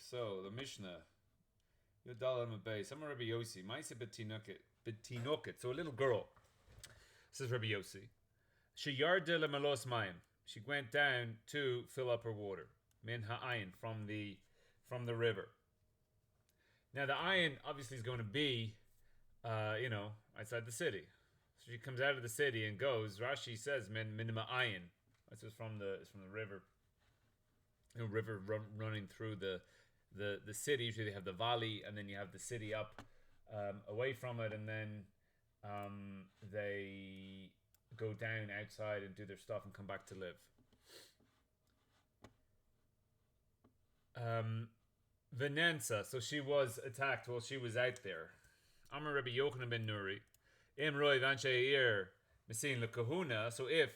So the Mishnah, Yodal Am Beis. I'm Rabbi Yossi. Ma'ase betinoket. So a little girl. Says Rabbi Yossi. She yarde lemalos mayim. She went down to fill up her water. Min ha'ayin, from the river. Now the ayin obviously is going to be, outside the city. So she comes out of the city and goes. Rashi says min ha'ayin. This is from the river. A river running through the city. Usually they have the valley, and then you have the city up away from it, and then they go down outside and do their stuff and come back to live. Venenza, so she was attacked while she was out there. Amar Rabbi Yochanan ben Nuri, Im Roiv Ansheir Mesin LeKahuna. So if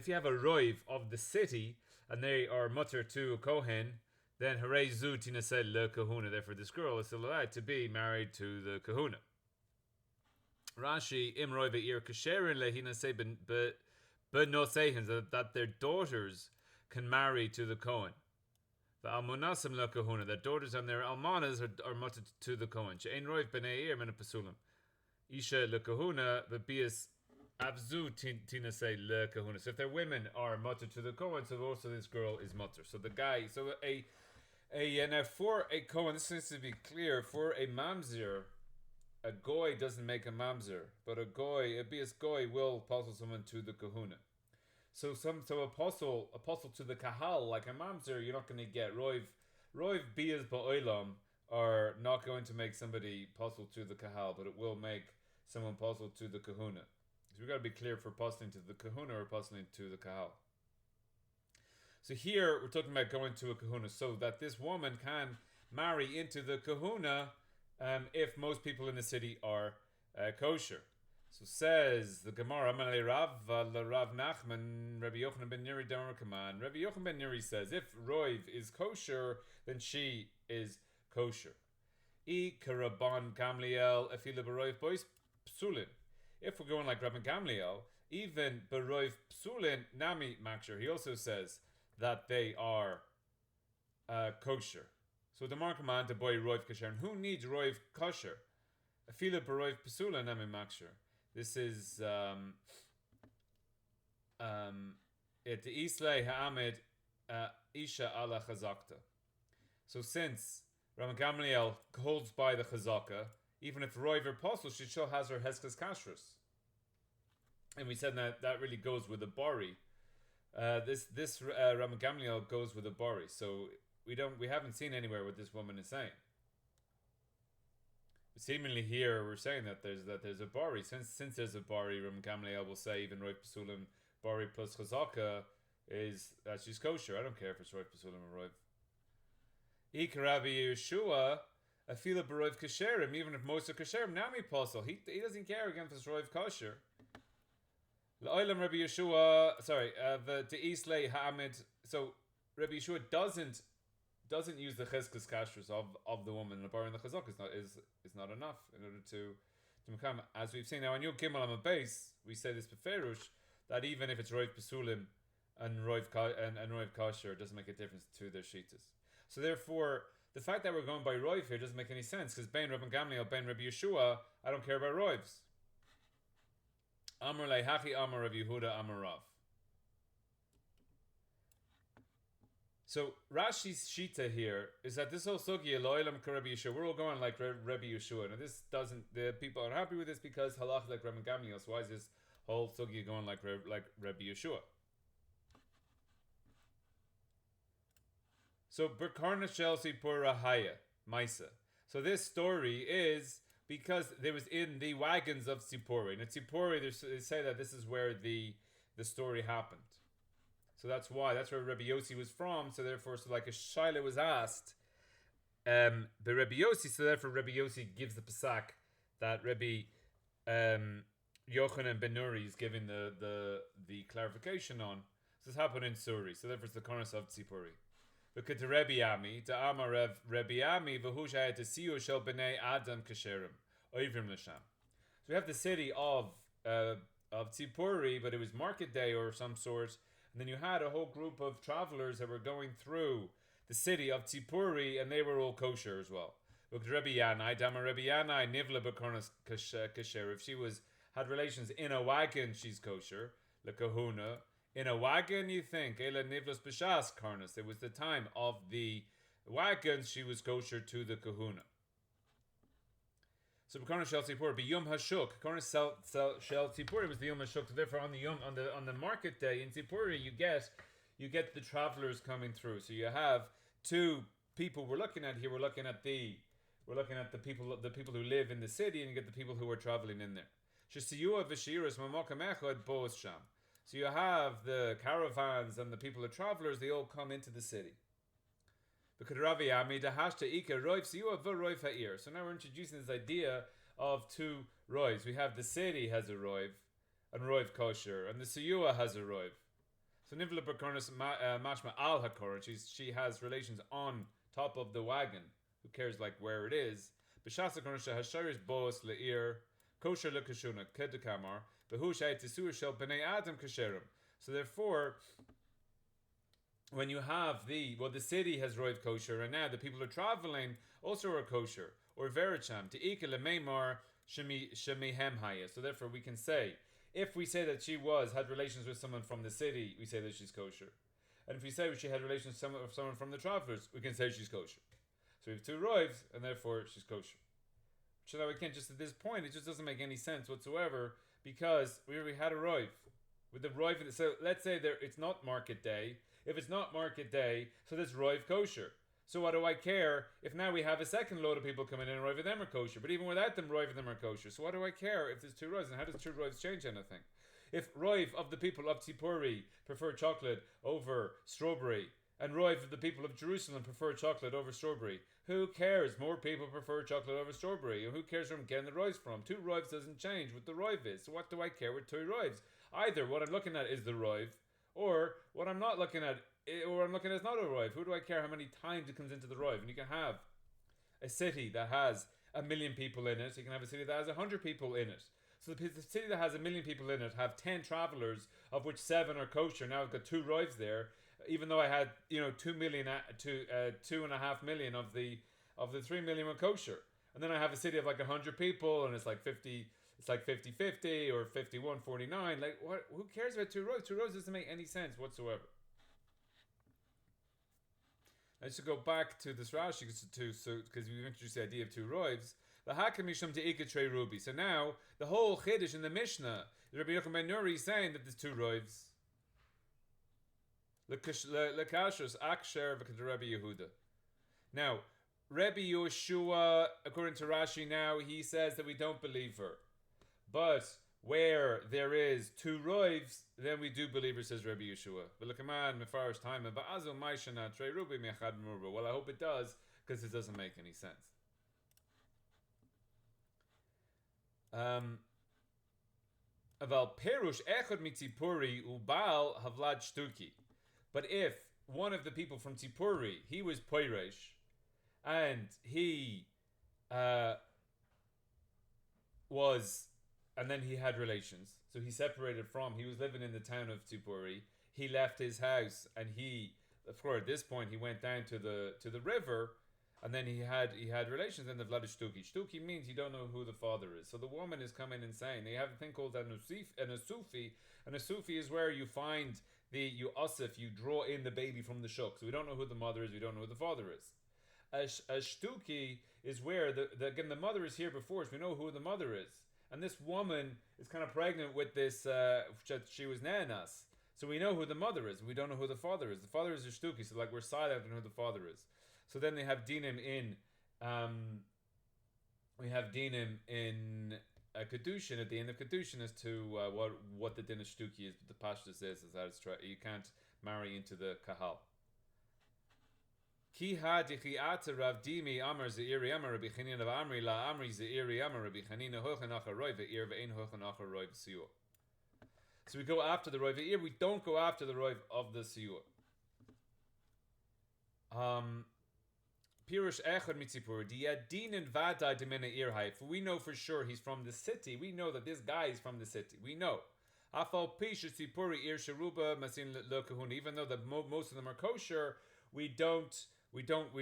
you have a Roiv of the city and they are mutter to a Kohen, then Hare Zu Tinaseh LeKahuna. Therefore, this girl is still allowed to be married to the Kahuna. Rashi Im Roiv Eir Kasherin Lehinaseh Benosehen, that their daughters can marry to the Kohen. The almonasim lekahuna, their daughters and their almanas are mutter to the Kohen. She'ein roiv b'nei ir min pasulim. Isha lekahuna v'bias avzu tinasei lekahuna. So if their women are mutter to the Kohen, so also this girl is mutter. So the guy, now for a Kohen, this needs to be clear. For a mamzer, a goy doesn't make a mamzer, but a bias goy will puzzle someone to the kahuna. So apostle to the kahal, like a mamzer, you're not going to get roiv bias ba'olam are not going to make somebody puzzle to the kahal, but it will make someone puzzle to the kahuna. So we've got to be clear for puzzling to the kahuna or puzzling to the kahal. So here we're talking about going to a kahuna, so that this woman can marry into the kahuna if most people in the city are kosher. So says the Gemara, Rav Nachman, Rabbi Yochanan ben Nuri don't recommend. Rabbi Yochanan ben Nuri says, if Roiv is kosher, then she is kosher. I Karaban Gamliel, Afila Baroiv Bois Psulin. If we're going like Rabban Gamliel, even Baroiv Psulin, Nami Makshir, he also says that they are kosher. So the Markaman to boy Roiv Kasher. And who needs Roiv kosher? Afila Baroiv Psulin, Nami Makshir. This is the Islay Ha'amid Isha ala Chazakta. So since Rabban Gamliel holds by the Chazaka, even if Roiv or Apostle, she still has her Heskas Kashrus. And we said that really goes with the Bari. This Rabban Gamliel goes with the Bari. So we haven't seen anywhere what this woman is saying. Seemingly here we're saying that there's a bari. Since there's a bari, Ram Gamliel will say even Roiv Pasulim bari plus chazaka is that she's kosher. I don't care if it's Roiv Pasulim or Roiv. Ikarabi Yeshua afila baroiv kasherim, even if most are kasherim nami pasal. He doesn't care again if it's Roiv kosher. La'olam Rabbi Yeshua, the Islay Ha'amid. So Rabbi Yeshua doesn't use the cheskas kashrus of the woman in the bar, and the chazak is not enough in order to become, as we've seen now in Yom Gimel on a base. We say this beferush that even if it's roiv pesulim and roiv kasher, it doesn't make a difference to their shitas. So therefore, the fact that we're going by roiv here doesn't make any sense, because ben Rabban Gamliel, ben Rabbi Yeshua, I don't care about roivs. Amar lehachi Amar Rav Yehuda Amar Rav. So Rashi's shita here is that this whole sugya lo'ilam k'Rabbi Yeshua, we're all going like Rabbi Yeshua. Now this doesn't, the people are happy with this because halach like Rabban Gamliel. So why is this whole sugya going like Rabbi Yeshua? So Berkarna Chelsea Purahaya Maisa. So this story is because there was in the wagons of Tzipori. And at Tzipori they say that this is where the story happened. So that's where Rabbi Yossi was from. So therefore, like a shaila was asked, by Rabbi Yossi. So therefore, Rabbi Yossi gives the pasak that Rabbi Yochanan ben Nuri is giving the clarification on. So this happened in Suri. So therefore, it's the corners of Tzipori. Look at the Rabbi Ami, the Amar Rabbi Ami, v'hushayat siyu shel b'nei Adam kasherim oivrim l'sham. So we have the city of Tzipori, but it was market day or some sort. And then you had a whole group of travelers that were going through the city of Tzipori, and they were all kosher as well. Look, Rabbi Yanai, Dama Rabbi Yanai, Nivla Bekornas kasher. If she had relations in a wagon, she's kosher. The kahuna. In a wagon, you think, Ela Nivlas B'Shas Karnas. It was the time of the wagons, she was kosher to the kahuna. So Bekornas Shel Tzipori, B'Yom Hashuk. Bekornas Shel Tzipori was the Yom Hashuk. So therefore, on the market day in Tzipori, you get the travelers coming through. So you have two people we're looking at here. We're looking at the people who live in the city, and you get the people who are traveling in there. Shesiyua v'shiras mamokam echad boas sham. So you have the caravans and the people, the travelers, they all come into the city. So now we're introducing this idea of two rovs. We have the city has a rov, and rov kosher, and the siyua has a rov. So Nivla Bekornas Mashma Al Hakor, she has relations on top of the wagon. Who cares like where it is? B'shasa Kornisha Hasharis Boas Le'ir Kosher Lekashuna Kedekamar Behushai Tisur Shel B'nei Adam Kasherim. So therefore, when you have the city has rov kosher, and now the people who are traveling also are kosher, or Vericham Te'ika Le'meimar Shemihem Haya. So therefore we can say, if we say that she had relations with someone from the city, we say that she's kosher. And if we say she had relations with someone from the travelers, we can say she's kosher. So we have two rovs, and therefore she's kosher. So now we can't just, at this point, it just doesn't make any sense whatsoever, because we already had a rov. With the rov, so let's say it's not market day. If it's not market day, so that's rov kosher. So what do I care if now we have a second load of people coming in and rov of them are kosher? But even without them, rov of them are kosher. So what do I care if there's two rovs? And how does two rovs change anything? If rov of the people of Tzipori prefer chocolate over strawberry, and rov of the people of Jerusalem prefer chocolate over strawberry, who cares? More people prefer chocolate over strawberry. And who cares where I'm getting the rovs from? Two rovs doesn't change what the rov is. So what do I care with two rovs? Either what I'm looking at is the rov, or what I'm not looking at, or I'm looking at is not a rov. Who do I care how many times it comes into the rov? And you can have a city that has 1 million people in it. You can have a city that has 100 people in it. So the city that has 1 million people in it have 10 travelers, of which 7 are kosher. Now I've got 2 rovs there. Even though I had 2.5 million of the 3 million were kosher, and then I have a city of like 100 people, and it's like 50 or 51-49. Like what? Who cares about 2 rovs? 2 rovs doesn't make any sense whatsoever. I should go back to this Rashi because we've introduced the idea of 2 rovs. The Hakamisham to Ikatrei Ruby. So now the whole Chiddush in the Mishnah, Rabbi Yochanan ben Nuri is saying that there's 2 rovs. Lekashos Aksher Rabbi Yehuda. Now, Rabbi Yeshua, according to Rashi now, he says that we don't believe her. But where there is 2 rovs, then we do believe her, says Rabbi Yeshua. Well, I hope it does, because it doesn't make any sense. Aval Perush Echad Mitzipuri Ubal Havlad Shtuki. But if one of the people from Tzipori, he was Poiresh, and he and then he had relations. So he separated he was living in the town of Tzipori. He left his house, and of course, at this point, he went down to the river, and then he had relations. And the Vlad Shtuki. Shtuki means you don't know who the father is. So the woman is coming and saying, they have a thing called an Asufi, and a Sufi is where you find you draw in the baby from the shuk. So we don't know who the mother is, we don't know who the father is. A shtuki is where again the mother is here before us, we know who the mother is. And this woman is kind of pregnant with this, she was nenas. So we know who the mother is, we don't know who the father is. The father is a shtuki, so like we're silent on who the father is. So then they have dinim in Kedushin, at the end of Kedushin, as to what the din of shtuki is. But the pashtus is that you can't marry into the kahal. Ki ha dichiata Rav Dimi Amar Zeiri Amar Rabbi Chanina Amri La Amri Zeiri Amar Rabbi Chanina Hochen Achar Roi Ve'ir Ve'ein Hochen Achar Roi V'Siyur. So we go after the Roi Ve'ir, we don't go after the Roi of the Siyur. Pirush Echad Mitzipur Diadin Vada Demena Irhai. For we know for sure he's from the city. We know that this guy is from the city. We know. Afal Pish Tzipuri Ir Sharuba Masin Lo Kahuna. Even though most of them are kosher, we don't we don't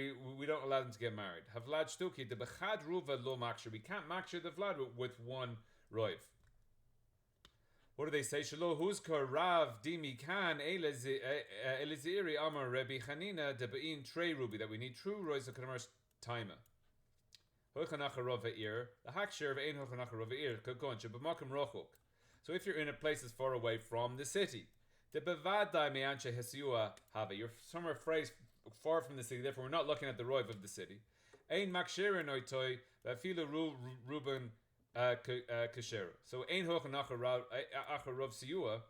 allow them to get married. Havlad shtuki the bechad ruva lo makshir. We can't makshir the vlad with one roiv. What do they say? Shalo huzkar rav dimi kan eliziri amar Rebbe Chanina debein trey ruby, that we need true roiz of kamarsh taima. Hoichanach rov eir the hakshir ve'ein hoichanach rov eir kagon shebamakim rochuk. So if you're in a place that's far away from the city, the bevadai me'anche hesiua have, you're somewhere phrase far from the city, therefore we're not looking at the roiv of the city. Ein makshirin oitoi ve'afilu ruben kashera. So ein hoichanach rov siua.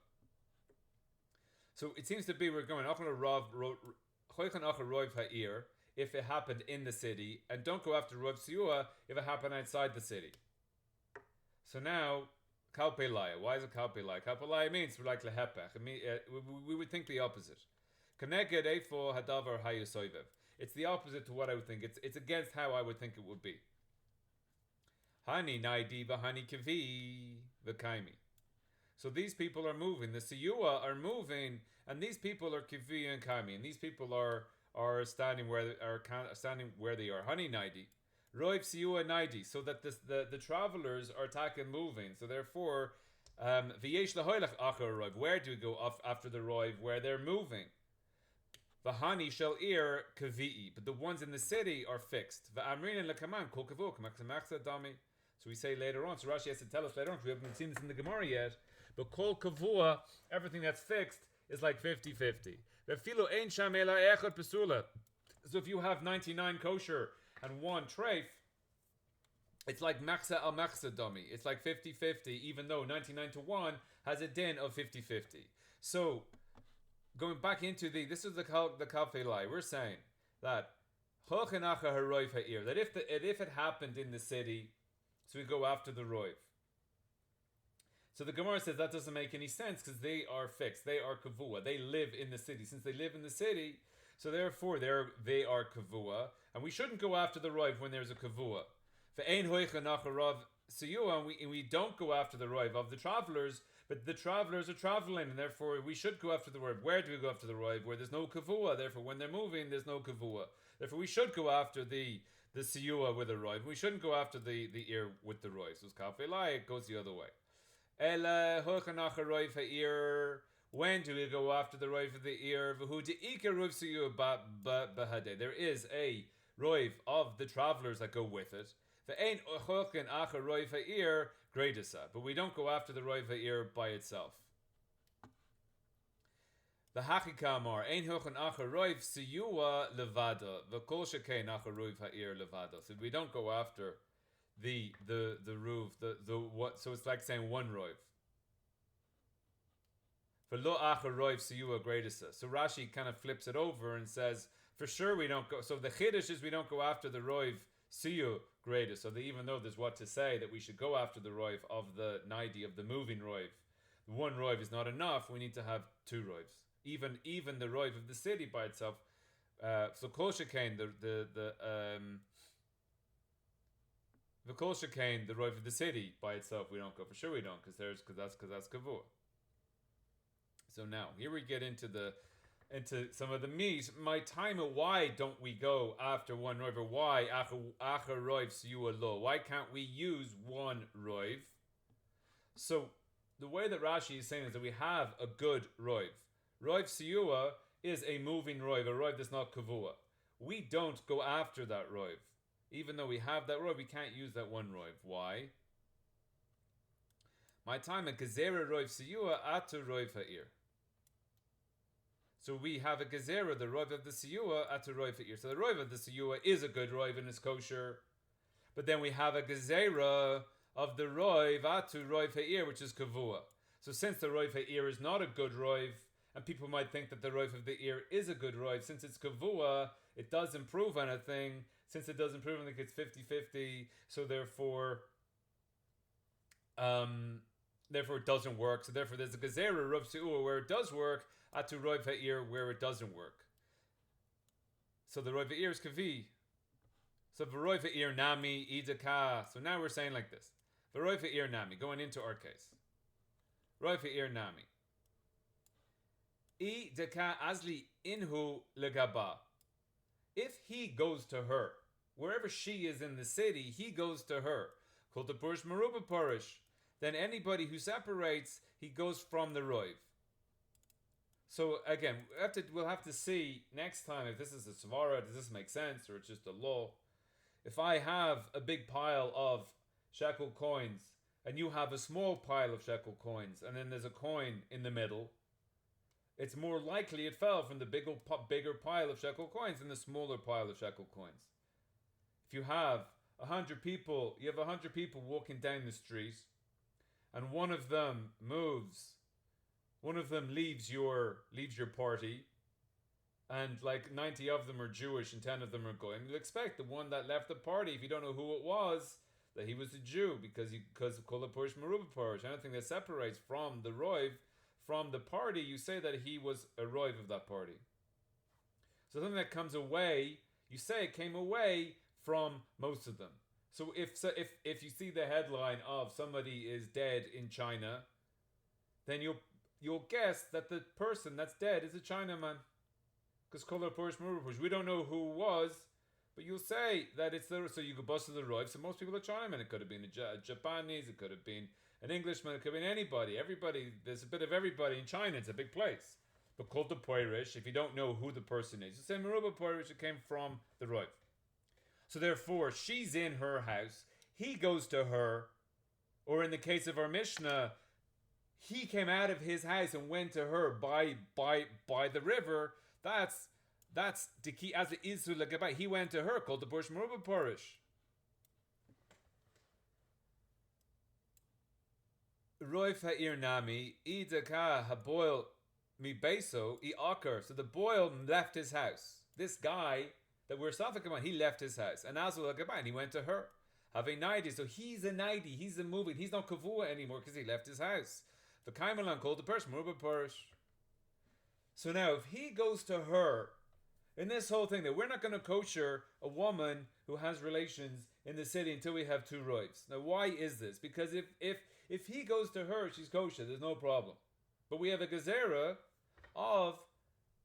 So it seems to be we're going hoichanach rov ha'ir if it happened in the city, and don't go after rov siua if it happened outside the city. So now kalpelaya. Why is it kalpelaya? Kalpelaya means like lehepech. We would think the opposite. Keneged eifo hadavar hayasoivev. It's the opposite to what I would think. It's against how I would think it would be. Hani naidi v'hani kivi v'kaimi. So these people are moving. The siyua are moving, and these people are kivi and kaimi, and these people are standing where they are. Hani naidi. Roiv siyua naidi, so that the travelers are taken moving. So therefore, v'yesh lahoylach achar roiv. Where do we go after the roiv? Where they're moving. V'hani shel ir kavi'i, but the ones in the city are fixed. V'amrin lekaman kol kavua k'maksamachsa dami. So we say later on. So Rashi has to tell us later on. We haven't seen this in the Gemara yet. But kol kavua, everything that's fixed is like 50-50. V'filo ein sham ela echad pesula. So if you have 99 kosher and one treif, it's like machsa al machsa dummy. It's like 50-50, even though 99 to 1 has a din of 50-50. So, going back into this is the kalfelai, we're saying that that if it happened in the city, so we go after the roiv. So the Gemara says that doesn't make any sense because they are fixed. They are kavua. They live in the city. Since they live in the city, so therefore they are kavua. And we shouldn't go after the roiv when there's a kavua. And we don't go after the roiv of the travelers, but the travelers are traveling, and therefore we should go after the roiv. Where do we go after the roiv? Where there's no kavua. Therefore, when they're moving, there's no kavua. Therefore, we should go after the siyua with a roiv. We shouldn't go after the ear with the roiv. So it's kafelai, it goes the other way. When do we go after the roiv of the ear? There is a roiv of the travelers that go with it. But we don't go after the roiv ha'ir by itself. The hachikamar ein hochen acher roiv siyua levada v'kol shekei acher roiv ha'ir levada. So we don't go after the roof, the what? So it's like saying one roiv. V'lo acher roiv siyua greatesa. So Rashi kind of flips it over and says, for sure we don't go. So the chiddush is we don't go after the roiv siyu greatest. So even though there's what to say that we should go after the roiv of the naidi, of the moving roiv, one roiv is not enough. We need to have two roivs. Even the roiv of the city by itself. So kol shekain the kol shekain the roiv of the city by itself we don't go. For sure we don't, because that's kavua. So now here we get into some of the meat. My time, why don't we go after one roiv? Or why acher roiv siyua lo? Why can't we use one roiv? So the way that Rashi is saying is that we have a good roiv. Roiv siyua is a moving roiv, a roiv that's not kavua. We don't go after that roiv. Even though we have that roiv, we can't use that one roiv. Why? My time, a gezerah roiv siyua atu roiv ha'ir. So we have a gezerah, the roiv of the siyua, atu roiv ha'ir. So the roiv of the siyua is a good roiv and it's kosher. But then we have a gezerah of the roiv, atu roiv ha'ir, which is kavua. So since the roiv ha'ir is not a good roiv, and people might think that the roiv of the ear is a good roiv, since it's kavua, it does improve anything. Since it does improve, I think it's 50-50, so therefore it doesn't work. So therefore there's a gezerah, Rav Se'ua, where it does work, atu roiv ha'ir, where it doesn't work. So the roiv ha'ir is kavi. So v'roiv ha'ir nami idaka. So now we're saying like this. V'roiv ha'ir nami, going into our case. Roiv ha'ir nami. I deka azli inhu legaba. if he goes to her, wherever she is in the city, he goes to her. Kol Purish Maruba Purish. Then anybody who separates, he goes from the Rov. So again, we'll have to see next time if this is a svara, does this make sense, or it's just a law. If I have a big pile of shekel coins, and you have a small pile of shekel coins, and then there's a coin in the middle, it's more likely it fell from the bigger pile of shekel coins than the smaller pile of shekel coins. If you have 100 people, you have 100 people walking down the street, and one of them leaves your party, and like 90 of them are Jewish and 10 of them are going. You'll expect the one that left the party, if you don't know who it was, that he was a Jew because of Kol Purish Maruba Purish. Anything that separates from the Rov, from the party, you say that he was a Rov of that party. So something that comes away, you say it came away from most of them. So if you see the headline of somebody is dead in China, then you'll guess that the person that's dead is a Chinaman. Because Kol Purish Maruba Purish, we don't know who it was, but you'll say that it's the, so you go bust to the Rovs. So most people are Chinamen. It could have been a Japanese, it could have been an Englishman, it could have been anybody. Everybody, there's a bit of everybody in China. It's a big place. But Kol Purish, if you don't know who the person is, you say Maruba Purish, it came from the Rov. So therefore, she's in her house. He goes to her, or in the case of our Mishnah, he came out of his house and went to her by the river. That's the key as it is to Lagabai. He went to her, called the Purish Maruba Purish. Roif ha'ir nami idaka haboil mi beso I akar. So the boil left his house. This guy that we're suffering about, he left his house. And Azul Lagabai, and he went to her. Have a naidi. So he's a naidi. He's a moving. He's not kavua anymore because he left his house. The Kaimalan called the Purish Maruba Purish. So now, if he goes to her, in this whole thing, that we're not going to kosher a woman who has relations in the city until we have 2 Rovs. Now, why is this? Because if he goes to her, she's kosher, there's no problem. But we have a gezerah of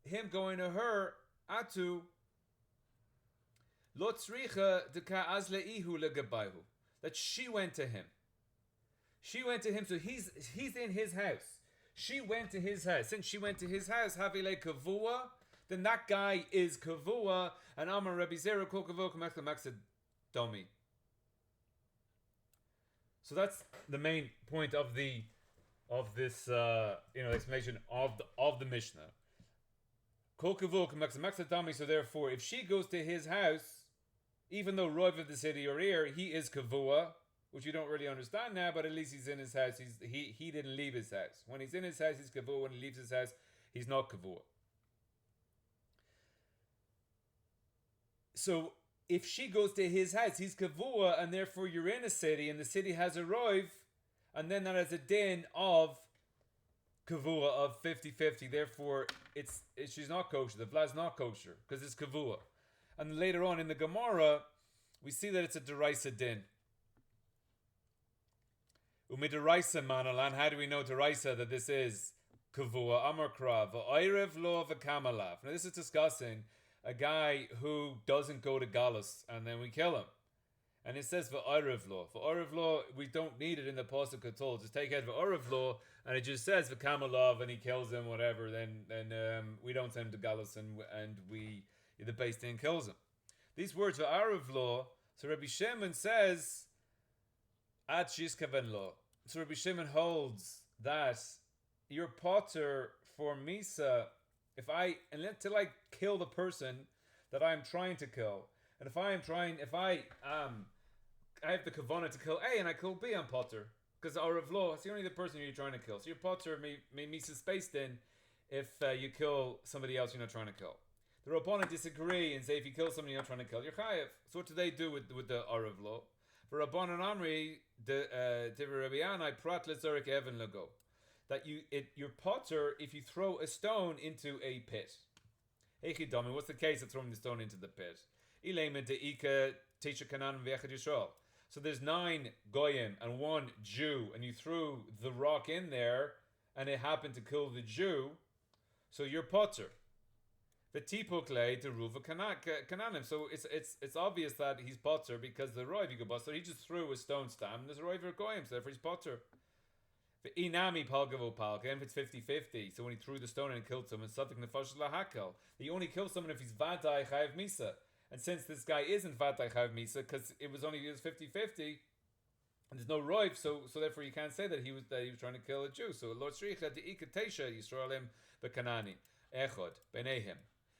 him going to her, atu, lo tzricha deka azleihu legabayhu, that she went to him. She went to him, so he's in his house. She went to his house. Since she went to his house, havile kavua, then that guy is kavua, and Amar Rabbi Zera kol kavua k'machla maksad domi. So that's the main point of this explanation of the Mishnah. Kol kavua k'machla maksad domi. So therefore, if she goes to his house, even though Rov of the city or ear, he is kavua, which you don't really understand now, but at least he's in his house. He didn't leave his house. When he's in his house, he's kavua. When he leaves his house, he's not kavua. So if she goes to his house, he's kavua, and therefore you're in a city, and the city has a rov, and then that has a din of kavua of 50-50. Therefore, she's not kosher. The vlad's not kosher because it's kavua. And later on in the Gemara, we see that it's a deraisa din. Umidaraisa manalan. How do we know deraisa that this is kavua? Amarkra v'oirev lo v'kamalav. Now this is discussing a guy who doesn't go to galus and then we kill him. And it says v'oirev lo. V'oirev lo, we don't need it in the pasuk at all. Just take out v'oirev lo, and it just says v'kamalav, and he kills him, whatever. Then we don't send him to galus, and the base din kills him. These words v'oirev lo. So Rabbi Shimon says, Ad Shizkaven lo. So Rabbi Shimon holds that you're potter for Misa until I kill the person that I'm trying to kill. And if I have the kavana to kill A and I kill B, I'm potter. Because Arav law, it's only the person you're trying to kill. So you're potter, may Misa spaced in if you kill somebody else you're not trying to kill. The Rabbanan disagree and say if you kill somebody you're not trying to kill, you're chayev. So what do they do with the Arav law? For Rabbanan Amri, the Rabbi Yanai prat lezorik even lago, that you're potter if you throw a stone into a pit. Heichidami, what's the case of throwing the stone into the pit? Ilema deika teisha kanan v'echad Yisrael. So there's 9 goyim and 1 Jew, and you threw the rock in there, and it happened to kill the Jew. So you're potter. The tipukle to ruva kananim. So it's obvious that he's potter because the roiv you go buster. He just threw a stone stam and there's a roiv goyim, so therefore he's potter. The inami palgavo palka, and if it's 50-50, so when he threw the stone and killed someone, something nefash lahakel. He only kills someone if he's vadai chayav misa. And since this guy isn't vadai chayav misa, because it was 50-50, and there's no roiv, so therefore you can't say that he was trying to kill a Jew. So Lord Shricha the ikatesha Yisraelim bekanani echod benehim.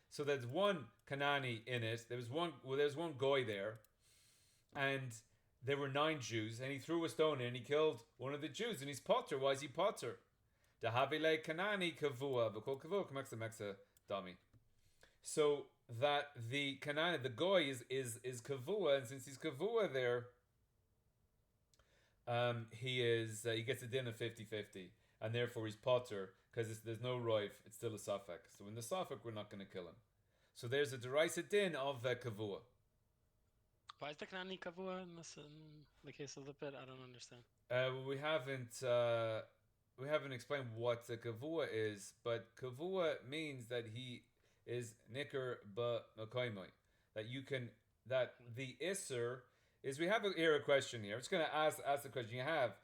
So there's one Kanani in it. There's one goy there, and there were 9 Jews, and he threw a stone in and he killed one of the Jews, and he's potter. Why is he potter? Dahavile Kanani kavua, v'kol kavua k'meksa meksa dami. So that the Kanani, the goy is kavua, and since he's kavua there, he gets a din of 50-50, and therefore he's potter because there's no roiv. It's still a suffix. So in the suffix, we're not going to kill him. So there's a derisa din of kavua. Why is the Kanani kavua in the case of the pit? I don't understand. We haven't explained what the kavua is, but kavua means that he is nicker b'makoymoi. That the isser is. We have a question here. I'm just going to ask the question. You have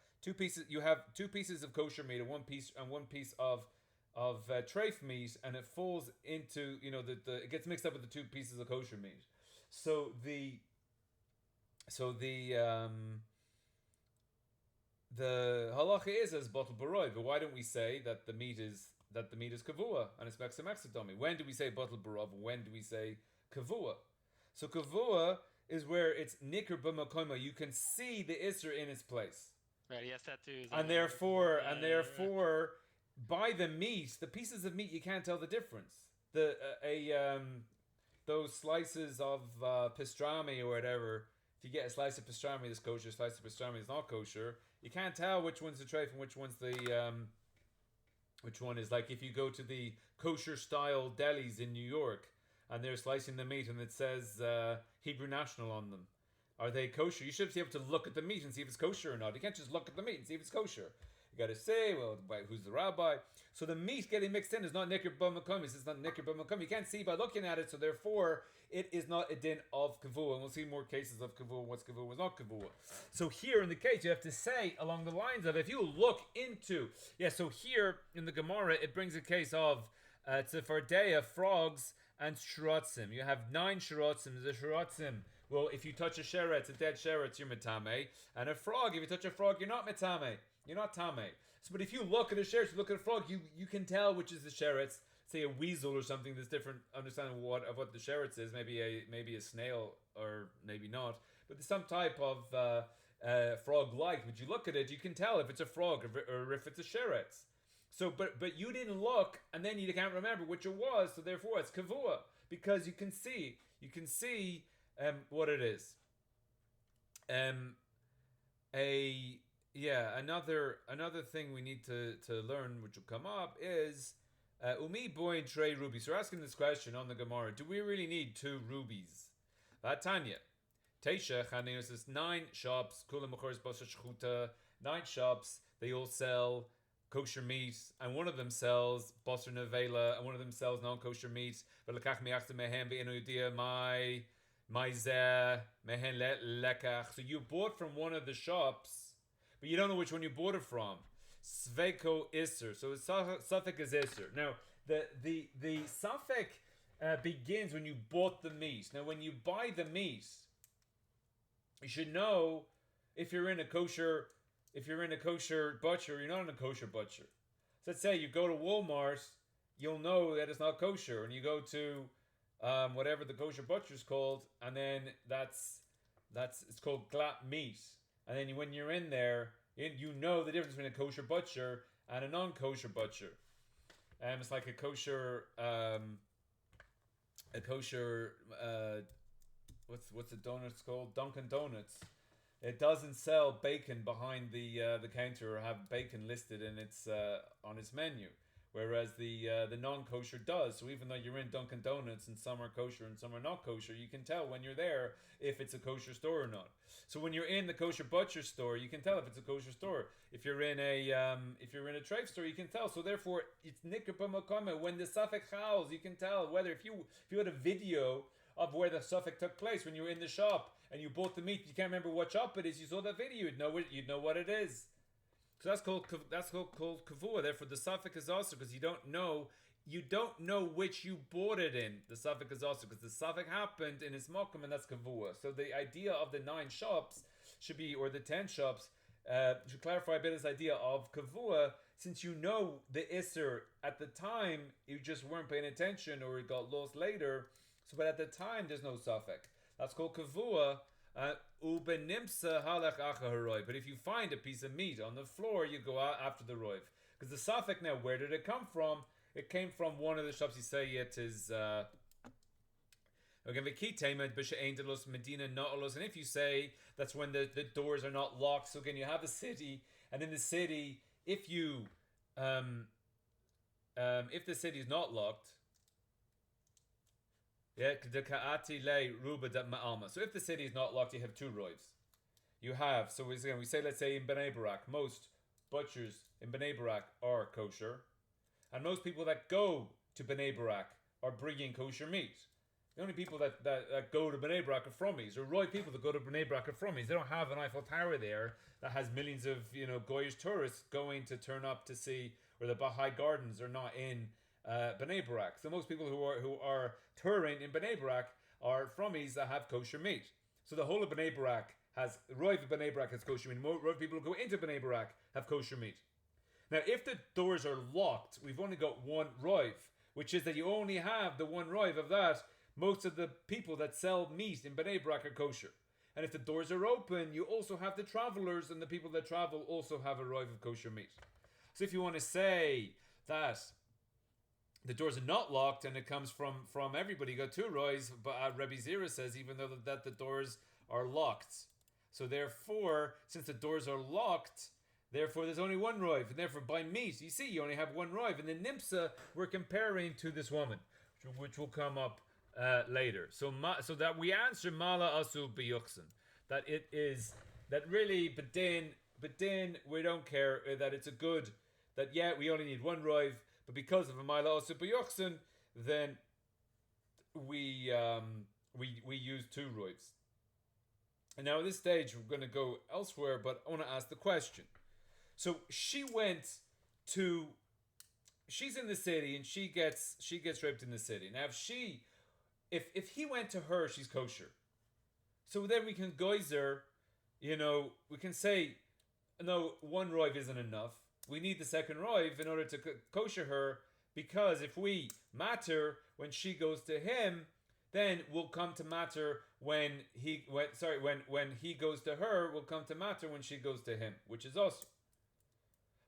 two pieces of kosher meat and one piece of treif meat, and it falls into it gets mixed up with the 2 pieces of kosher meat. So the halacha is as bottle baroi, but why don't we say that the meat is kavua and it's mexadomi? When do we say bottle barov? When do we say kavua? So kavua is where it's nicker b'makoma. You can see the isser in its place. Right, he has tattoos. And therefore, by the meat, the pieces of meat, you can't tell the difference. Those slices of pastrami or whatever. If you get a slice of pastrami that's kosher, a slice of pastrami is not kosher. You can't tell which one's the treif and which one's which one is, like if you go to the kosher style delis in New York and they're slicing the meat and it says Hebrew National on them. Are they kosher? You should be able to look at the meat and see if it's kosher or not. You can't just look at the meat and see if it's kosher. You got to say, well, who's the rabbi? So the meat getting mixed in is not nicker b'makom. It's not nicker b'makom. You can't see by looking at it, so therefore it is not a din of kavua. And we'll see more cases of kavua, what's kavua, what's not kavua. So here in the case, you have to say along the lines of, if you look into, so here in the Gemara, it brings a case of tzefardea, frogs, and shrotzim. You have 9 shrotzim. The shrotzim, well, if you touch a sheretz, a dead sheretz, you're metame. And a frog, if you touch a frog, you're not metame. You're not tame. So, but if you look at a sheretz, you look at a frog, you can tell which is the sheretz. Say a weasel or something that's different understanding of what the sheretz is. Maybe a snail or maybe not. But there's some type of frog-like. But you look at it, you can tell if it's a frog or if it's a sheretz. So, but you didn't look, and then you can't remember which it was. So therefore, it's kavua because you can see what it is. Another thing we need to learn, which will come up, is umi boin trey rubies. So we're asking this question on the Gemara: do we really need 2 rubies? Tanya, Teisha Chaninus says 9 shops. Kula Machores Basar Shchuta. 9 shops. They all sell kosher meat, and one of them sells Basar Nevela, and one of them sells non-kosher meat. Velakach miachta mehem be'inu my zeh mehen lekach. So you bought from one of the shops, but you don't know which one you bought it from. Sveko Isser. So the suffix is Isser. Now, the suffix begins when you bought the meat. Now, when you buy the meat, you should know if you're in a kosher butcher or you're not in a kosher butcher. So let's say you go to Walmart, you'll know that it's not kosher, and you go to whatever the kosher butcher is called, and then it's called glatt meat. And then when you're in there, you know the difference between a kosher butcher and a non-kosher butcher. It's like a kosher what's the donuts called? Dunkin' Donuts. It doesn't sell bacon behind the counter or have bacon listed in its on its menu. whereas the non-kosher does. So even though you're in Dunkin' Donuts and some are kosher and some are not kosher, you can tell when you're there if it's a kosher store or not. So when you're in the kosher butcher store, you can tell if it's a kosher store. If you're in a treif store, you can tell. So therefore, it's nikr b'makama. When the safek chals, you can tell whether if you had a video of where the safek took place when you were in the shop and you bought the meat, you can't remember what shop it is. You saw that video, you'd know what it is. So that's called kavua. Therefore, the safek is also because you don't know which you bought it in. The safek is also because the safek happened in its mokum, and that's kavua. So the idea of the 9 shops should be, or the 10 shops, should clarify a bit this idea of kavua. Since you know the isser at the time, you just weren't paying attention, or it got lost later. So, but at the time, there's no safek. That's called kavua. Ubenimsa halach acha haroiv. But if you find a piece of meat on the floor, you go out after the roiv. Because the safek now, where did it come from? It came from one of the shops. You say it is. And if you say that's when the doors are not locked, so again you have a city, and in the city, if the city is not locked, so if the city is not locked, you have 2 roivs. You have, so we say, let's say in Bnei Barak, most butchers in Bnei Barak are kosher, and most people that go to Bnei Barak are bringing kosher meat. The only people that go to Bnei Barak are frommies, or roy people that go to Bnei Barak are frommies. They don't have an Eiffel Tower there that has millions of Goyish tourists going to turn up to see, or the Baha'i Gardens are not in Bnei Barak. So most people who are touring in Bnei Barak are frommies that have kosher meat. So the whole of Bnei Barak has roiv of Bnei Barak has kosher meat. Roiv people who go into Bnei Barak have kosher meat. Now, if the doors are locked, we've only got 1 roiv, which is that you only have the 1 roiv of that. Most of the people that sell meat in Bnei Barak are kosher. And if the doors are open, you also have the travelers, and the people that travel also have a roiv of kosher meat. So if you want to say that the doors are not locked and it comes from everybody, you got 2 rois, but Rebbe Zira says even though that the doors are locked. So therefore, since the doors are locked, therefore there's only 1 roiv, and therefore by meat, you see, you only have 1 roiv. And the nimsa we're comparing to this woman, which will come up later. So that we answer mala asu biyuchsin, that it is that really, but then we don't care that it's a good, that we only need 1 roiv, but because of a mala asu biyuchsin, then we use 2 roivs. And now at this stage we're going to go elsewhere, but I want to ask the question. So she's in the city and she gets raped in the city. Now if he went to her, she's kosher. So then we can geyser, we can say, no, 1 roiv isn't enough. We need the 2nd roiv in order to kosher her, because if we matter when she goes to him, then we'll come to matter when he goes to her, we'll come to matter when she goes to him, which is also.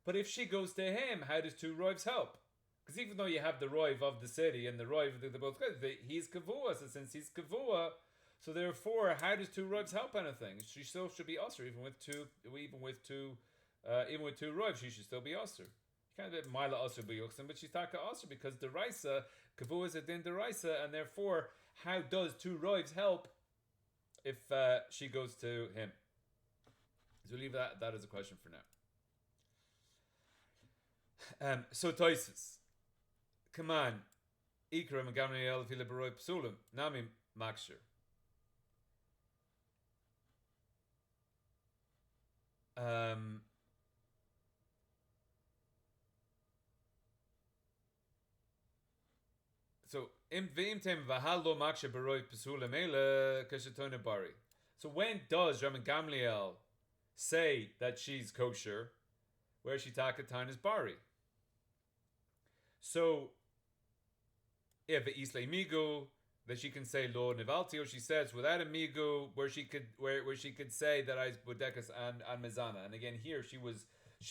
But if she goes to him, how does 2 roivs help? Because even though you have the roiv of the city and the roiv, they're both good, he's kavua, so since he's kavua, so therefore, how does 2 roivs help anything? She still should be usher, even with two roivs, she should still be usher. You can't be mila usher b'yuchsin, but she's taka usher because deraisa, kavua is a din deraisa, and therefore, how does 2 roivs help if she goes to him? So we'll leave that as a question for now. So Toisus, come on, Ikra Gamliel Fila Baroi Psulim, Nami Makshir. So V'imtem V'halo Makshir Baroi Psulim Ele Kashatona Bari. So when does Rabban Gamliel say that she's kosher, where she takatan is bari? So if Islay Migu, that she can say lo nivalti, or she says without a migu, where she could say that I bodekas and mezana. And again here she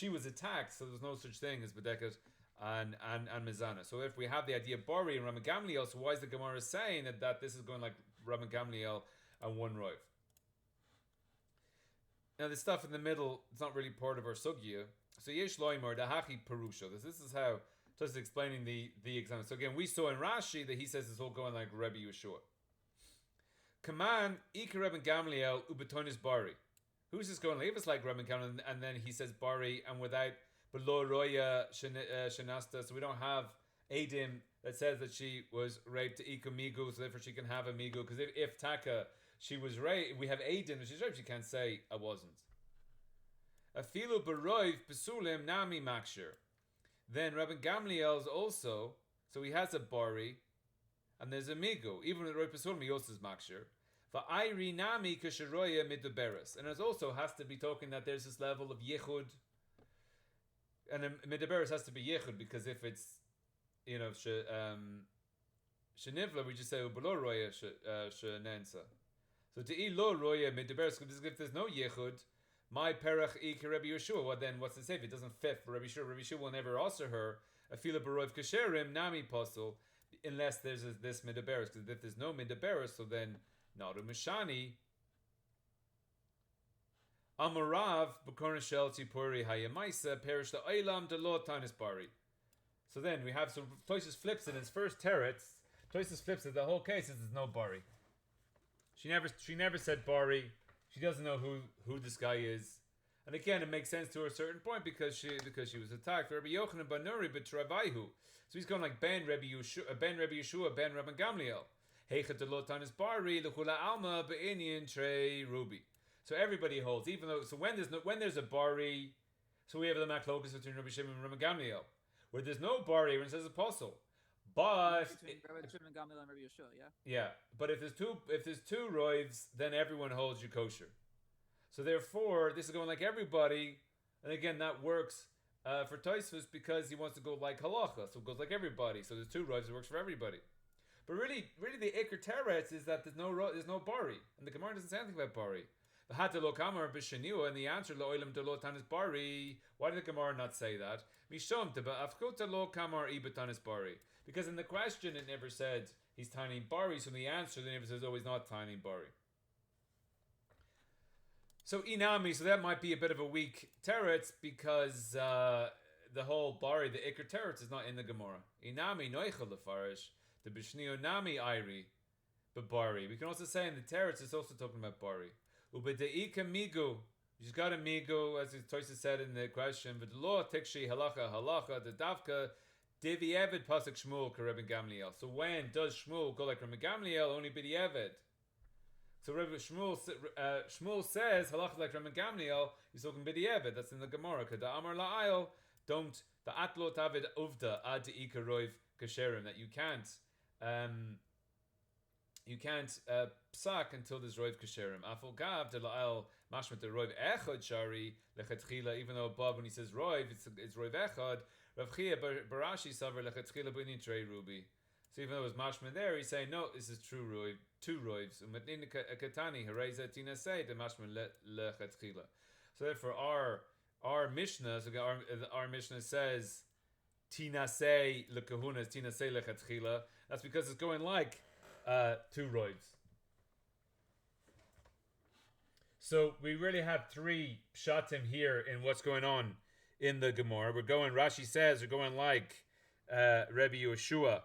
was attacked, so there's no such thing as bodekas and mezana. So if we have the idea of bari and Rabban Gamliel, so why is the Gemara saying that this is going like Rabban Gamliel and 1 roiv? Now the stuff in the middle, it's not really part of our sugya. So yesh loimar dahachi perusha. This is how Just explaining the example. So again, we saw in Rashi that he says it's all going like Rebbe Yeshua. Kaman Ika Rebbe Gamliel Ubetonis Bari. Who's this going? Leave us like Rebbe Gamliel, and then he says Bari, and without below Roya Shanasta, so we don't have Adim that says that she was raped to Ika Migu, so therefore she can have a Migu. Because if Taka she was raped, we have Adim, and she's raped, she can't say I wasn't. Afilu Baroiv Pesulim Nami Makshir. Then Rabbi Gamliel's also, so he has a Bari, and there's a Migu. Even with Roy Pesulim, he also is Makshir. Va'ayri Nami Kasharoya Miduberes. And it also has to be talking that there's this level of Yichud. And Miduberes has to be Yichud, because if it's, Shenivla, we just say Ubalo Roya Shenensa. So to Ilo Roya Miduberes, because if there's no Yichud, my perach ike Rabbi Yeshua. Well, then what's to say if it doesn't fit for Rabbi Yeshua? Rabbi Yeshua will never answer her. Afila barov kasherim nami posel, unless there's this midaberis. Because if there's no midaberis, so then not a mishani. Amarav b'korn shel tipuri hayamaisa perish the olam de lo tanis bari. So then we have Tosis flips it in his first teretz. Tosis flips it. The whole case is there's no bari. She never said bari. She doesn't know who this guy is, and again, it makes sense to a certain point because she was attacked. Rabbi Yochanan ben Nuri b'Travaihu, so he's going like Ben Rabbi Yeshua, Ben Rabbi Gamliel. Heichet delotanis bari lechula alma be'inyan trei ruby. So everybody holds, even though when there's a bari, so we have the machlokas between Rabbi Shimon and Rabbi Gamliel, where there's no bari when it says apostle. But yeah, but if there's two Rovs, then everyone holds you kosher. So therefore, this is going like everybody, and again that works for Tosfos because he wants to go like halacha, so it goes like everybody. So there's two Rovs, it works for everybody. But really the Iker Teretz is that there's no bari, and the Gemara doesn't say anything about bari. And the answer lo'olam de lo tanis bari. Why did the Gemara not say that? Mishom teba afkuta lo kamar ibetanis bari. Because in the question it never said he's tiny bari, so in the answer it never says he's not tiny bari. So inami, so that might be a bit of a weak teretz because the whole bari, the Iker teretz is not in the Gemara. Inami noichel lefarish the bishnio nami iri bari. We can also say in the teretz it's also talking about bari. Ubedeika migu. She's got a migu, as Tosa said in the question. But lo tikshi halacha the davka divi eved pasuk Shmuel Rebbe Gamliel. So when does Shmuel go like Rebbe Gamliel? Only bidi eved. So Rebbe Shmuel says halacha like Rebbe Gamliel. He's talking bidi eved. That's in the Gemara. Kada amar la'ayil. Don't the atlo tavid uvda ad ika roiv kasherim, that you can't psak until there's roiv kasherim. Afol gav de la'al mashmat the roiv echad shari lechatchila. Even though above when he says roiv, it's roiv echad. Rav Chia barashi savar lechatchila b'inin trei ruby. So even though it was mashmat there, he's saying no, this is true roiv, two roivs. Umatnin katani hareza tina say the mashmat lechatchila. So therefore our Mishnah, so our Mishnah says tina say lekahuna, tina say lechatchila. That's because it's going like two roivs. So we really have three pshatim here in what's going on in the Gemara. Rashi says we're going like Rebbe Yeshua,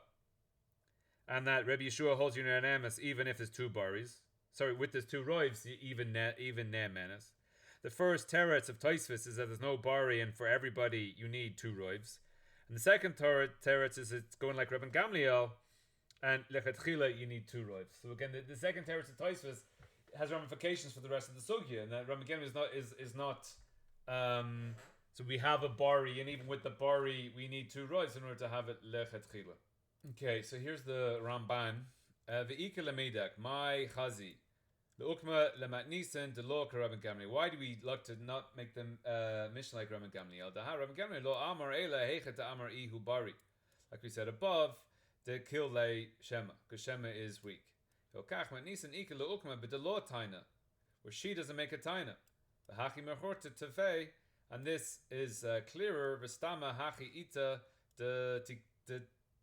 and that Rebbe Yeshua holds unanimous even if there's two baris. Sorry, with there's two roivs, even ne menace. The first teretz of Tosfos is that there's no bari, and for everybody you need two roivs. And the second teretz is it's going like Rebbe Gamliel, and lechatchila you need two roivs. So again, the second teretz of Tosfos has ramifications for the rest of the sugya, and that Rebbe Gamliel is not. So we have a bari, and even with the bari, we need two roivs in order to have it lechatchila. Okay, so here's the Ramban. Ve'ika lemeidak, my chazi. The ukma lematnisen de lo Rebbe Gamliel. Why do we like to not make them Mishnah like Rebbe Gamliel? The Rebbe Gamliel lo amar ela hechet amar ihu bari. Like we said above, the kill lay shema, because shema is weak. Okach matnisen ika lo ukma but the lo taina, where she doesn't make a taina. The hachi mechorta tevei, and this is clearer. V'stama hachi ita the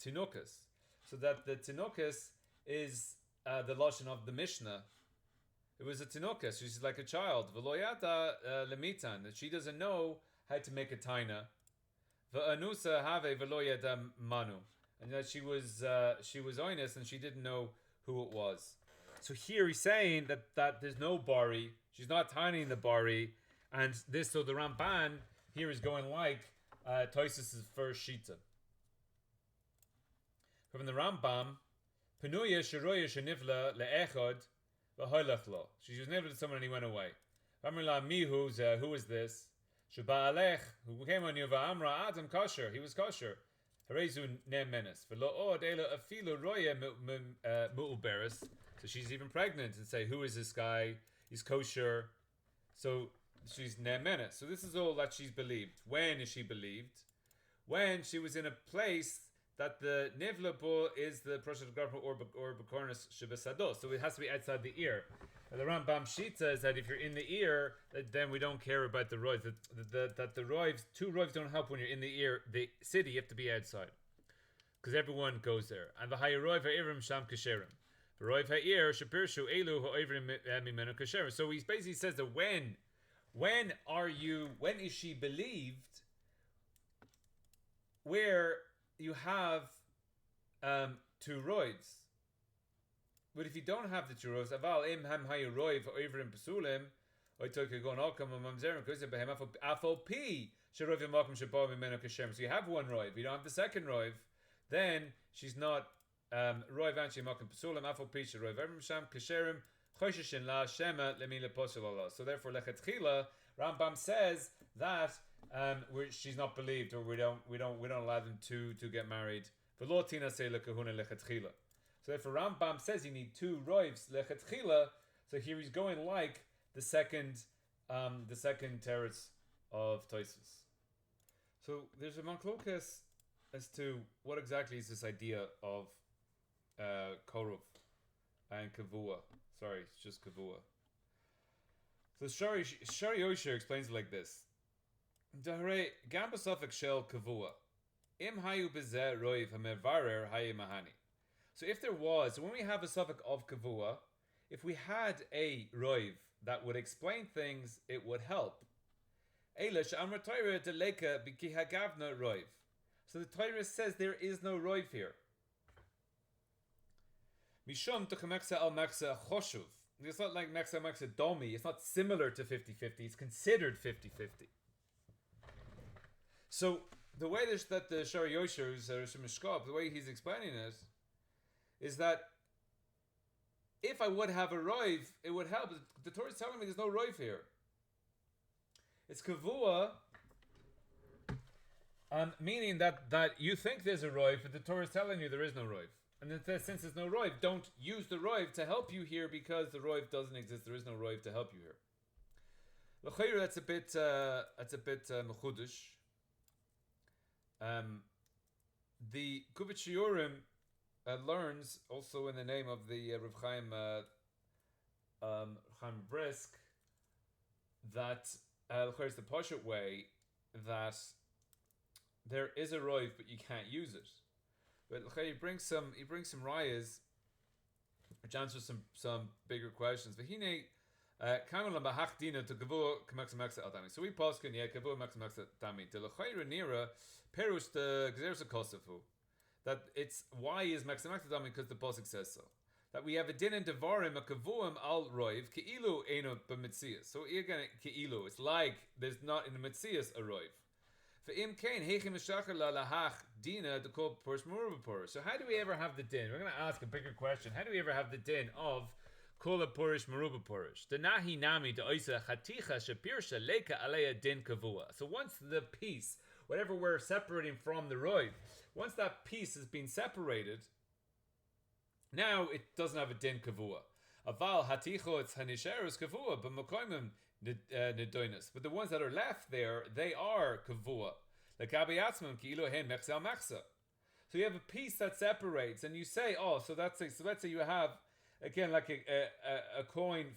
tinukas, so that the tinukas is the lashon of the Mishnah. It was a tinokas. She's like a child. V'loyata lemitan. That she doesn't know how to make a taina. V'anusa have v'lo yadam manu. And that she was honest and she didn't know who it was. So here he's saying that there's no bari. She's not tiny in the bari. And this, so the Ramban here is going like Tosis' first shita. From the Rambam, Penuya Shiroya Shanivla Le'echod V'hoylach lo. She was nivla to someone and he went away. Amrla Mihu, who is this? Shaba Alech, who came on you, Amra Adam kosher. He was kosher. Harezu ne menes. V'lo od ela afilu roya mu'uberes. So she's even pregnant and say, who is this guy? He's kosher. So she's ne menes. So this is all that she's believed. When is she believed? When she was in a place that the nivla bo is the proshat garpa or bekornis shebesado. So it has to be outside the ear. And the Rambam Shita is that if you're in the ear, then we don't care about the roivs. That the roivs, two roivs don't help when you're in the ear. The city, you have to be outside. Because everyone goes there. And the higher roiv ha'irim sham kasherim. The roiv ha'ir shapirshu elu ha'ivrim mimenu kasherim. So he basically says that when is she believed where you have two roivs? But if you don't have the two roivs, aval im ham hayu roiv ha'ivrim pesulim, or took a gon alkam mamzerim kusim behem afal pi sheroiv yamakim shabal mimenu kasherim. So you have one roiv, you don't have the second roiv, then she's not roiv anshi yamakim pesulim afal pi sheroiv evrim sham kasherim choshishin la shema lemila posul Allah. So therefore lechatchila Rambam says that she's not believed, or we don't allow them to get married. V'lo tina say lekahuna lechatchila. So therefore Rambam says you need two roivs lechatchila. So here he's going like the second teretz of Tosus. So there's a manklokas as to what exactly is this idea of korov and kavua. Sorry, it's just kavua. So Shari Osher explains it like this. Dahre gamba suffix shel kavua. Im hayu bezeh roiv hamevarer hayi mahani. So if there was, so when we have a suffix of kavua, if we had a roiv that would explain things, it would help. Eilish amar Torah deleka b'ki hagavna roiv. So the Torah says there is no roiv here. Mishum tuchameksa al meksa choshuv. It's not like meksa meksa domi. It's not similar to 50-50. It's considered 50-50. So the way that the Shari Yosher's the way he's explaining it is that if I would have a roiv, it would help. The Torah is telling me there's no roiv here. It's kavua, meaning that you think there's a roiv, but the Torah is telling you there is no roiv. And then since there's no roiv, don't use the roiv to help you here because the roiv doesn't exist. There is no roiv to help you here. L'chayr, that's a bit mechudush. The Kobetz Shiurim learns also in the name of the Rav Chaim Brisk that is the Poshet way that there is a roiv but you can't use it. But he brings some rayas which answer some bigger questions. But so we poskin kavua maksa tami. The l'chayra nira perush the gzersa kosafu. That it's why is maksa tami because the posik says so. That we have a din in devarim a kavuim al roiv keilu eno b'mitzias. So again keilu, it's like there's not in the mitzias a roiv. So how do we ever have the din? We're going to ask a bigger question. How do we ever have the din of Kula Purish Maruba Purish? The Nahi Nami de Oisa Chaticha Shapirsha Leka Alea Din Kavua. So once the piece, whatever we're separating from the roiv, once that piece has been separated, now it doesn't have a din kavua. Aval haticho it's hanisherus kavua, but mokoimim nedoinus. But the ones that are left there, they are kavua. Like abiyatzmim kiilo hen mechsel mechsa. So you have a piece that separates, and you say, oh, so let's say you have again like a coin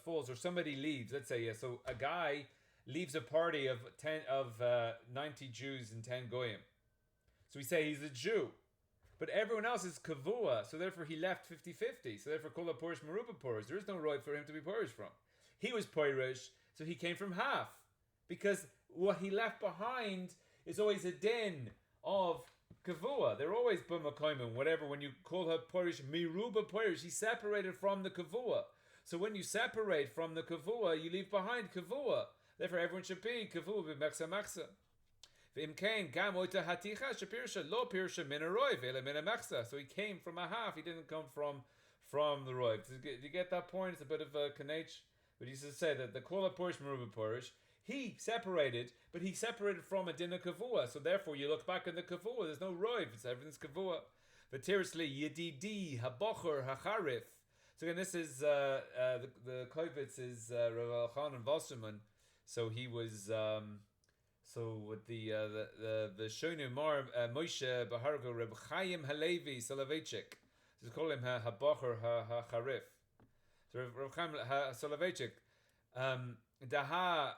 falls or somebody leaves. Let's say so a guy leaves a party of 90 Jews and 10 goyim. So we say he's a Jew. But everyone else is kavua, so therefore he left 50-50. So therefore kula porish maruba porish. There is no roiv for him to be porish from. He was porish, so he came from half. Because what he left behind is always a din of kavua. They're always b'makoimim, whatever. When you call her porish miruba porish, she's separated from the kavua. So when you separate from the kavua, you leave behind kavua. Therefore, everyone should be kavua b'meksa maksa. V'imkein gam oita haticha shapirsha lo pirsha min aroiv ele min meksa. So he came from a half. He didn't come from the roiv. Do you get that point? It's a bit of a kanech. But he used to say that the kola porish miruba porish, he separated, but he separated from a dinner kavua. So therefore, you look back in the kavua, there's no roiv. It's everything's kavua. But seriously, yedidi habocher hacharif. So again, this is the Kobetz is Rav Elchanan Wasserman. So he was so with the Shoinu Mar Moshe Bahargo Reb Chaim Halevi Soloveitchik. So call him Habocher Hacharif. So Reb Chaim Soloveitchik Daha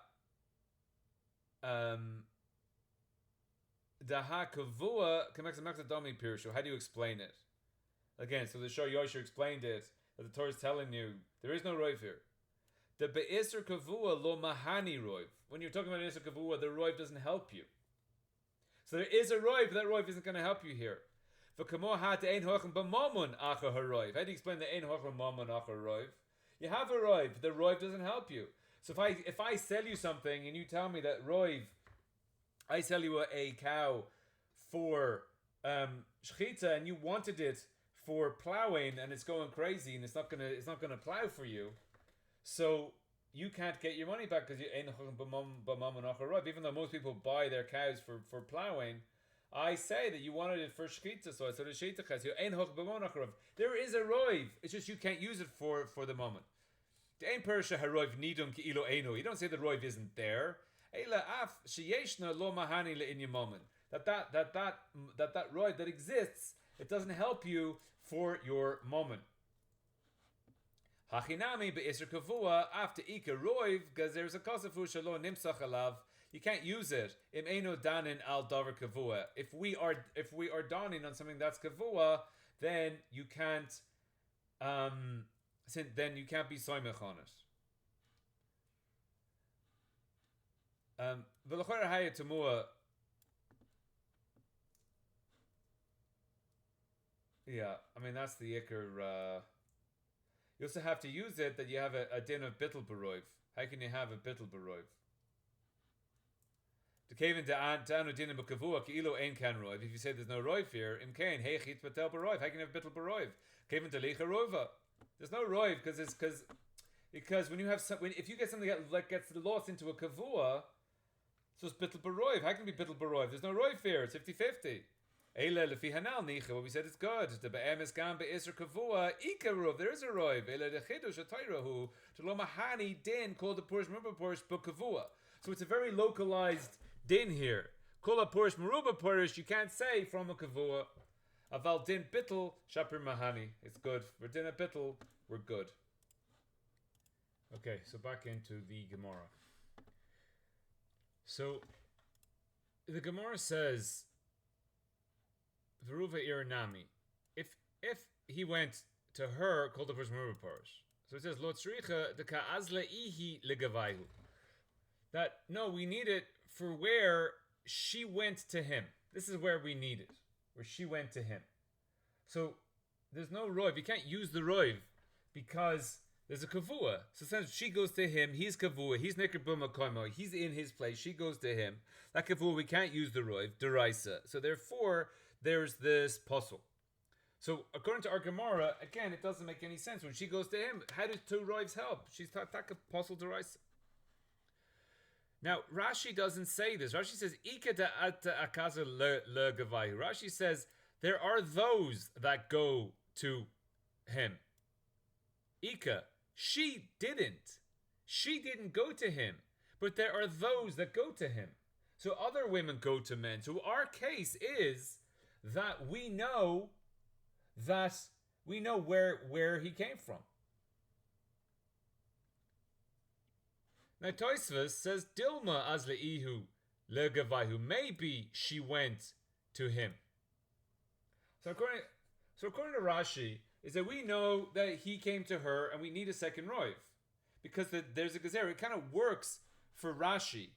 Kavua Kamexa Domi Pirshu. How do you explain it? Again, so the Shor Yosher explained it. That the Torah is telling you there is no roiv here. The be'isr kavua lo mahani roiv. When you're talking about isr kavua, the roiv doesn't help you. So there is a roiv, but that roiv isn't going to help you here. V'kamo hat ein hochem b'mamun acha haroiv. How do you explain the ein hochem b'mamun acha roiv? You have a roiv, but the roiv doesn't help you. So if I sell you something and you tell me that roiv, I sell you a cow for shchita and you wanted it for plowing and it's going crazy and it's not gonna plow for you, so you can't get your money back because you even though most people buy their cows for plowing. I say that you wanted it for shchita, so I said there is a roiv, it's just you can't use it for the moment. You don't say the roiv isn't there. That roiv that exists, it doesn't help you for your moment. Hachinami be'isr kavua after ika roiv, because there's a kasafu shalo nimsach alav. You can't use it. Im eno danin al davar kavua. If we are danin on something that's kavua, then you can't be soymech on it. V'lachor haya tamua. Yeah, I mean that's the ikar. You also have to use it that you have a din of bittul baroiv. How can you have a bittul baroiv? The kevin da'anu din b'kavua ki'ilo ein kan roiv. If you say there's no roiv here, im kain heichit batel baroiv. How can you have bittul baroiv? Kevin da'licha rova. There's no roiv because when you have if you get something that gets lost into a kavua, so it's bittul baroiv. How can it be bittul baroiv? There's no roiv here. It's 50-50. What we said is good. The be'em is gam be'isr kavua ikaruv. There is a roiv. The chidush atayrahu to lo mahani din called the purish meruba purish b'kavua. So it's a very localized din here. Kol purish meruba purish you can't say from a kavua. Aval din bittul shapir mahani. It's good. We're din a bittul. We're good. Okay, so back into the Gemara. So the Gemara says. Veruva iranami. If he went to her, called the first meruba parish. So it says lo tzricha de ka'azle ihi legavayhu. That no, we need it for where she went to him. This is where we need it, where she went to him. So there's no roiv. You can't use the roiv because there's a kavua. So since she goes to him, he's kavua. He's nekir b'makomo. He's in his place. She goes to him. That kavua we can't use the roiv deraisa. So therefore. There's this puzzle. So according to our Gemara, again, it doesn't make any sense. When she goes to him, how do two roivs help? She's taka puzzle to rise. Now Rashi doesn't say this. Rashi says Ika da akaza le gavayu. Rashi says there are those that go to him. Ika, she didn't. She didn't go to him, but there are those that go to him. So other women go to men. So our case is. That we know where he came from. Now Tosfos says Dilma azleihu legavayu. Maybe she went to him. So according to Rashi, is that we know that he came to her and we need a second roiv. Because there's a gezerah. It kind of works for Rashi.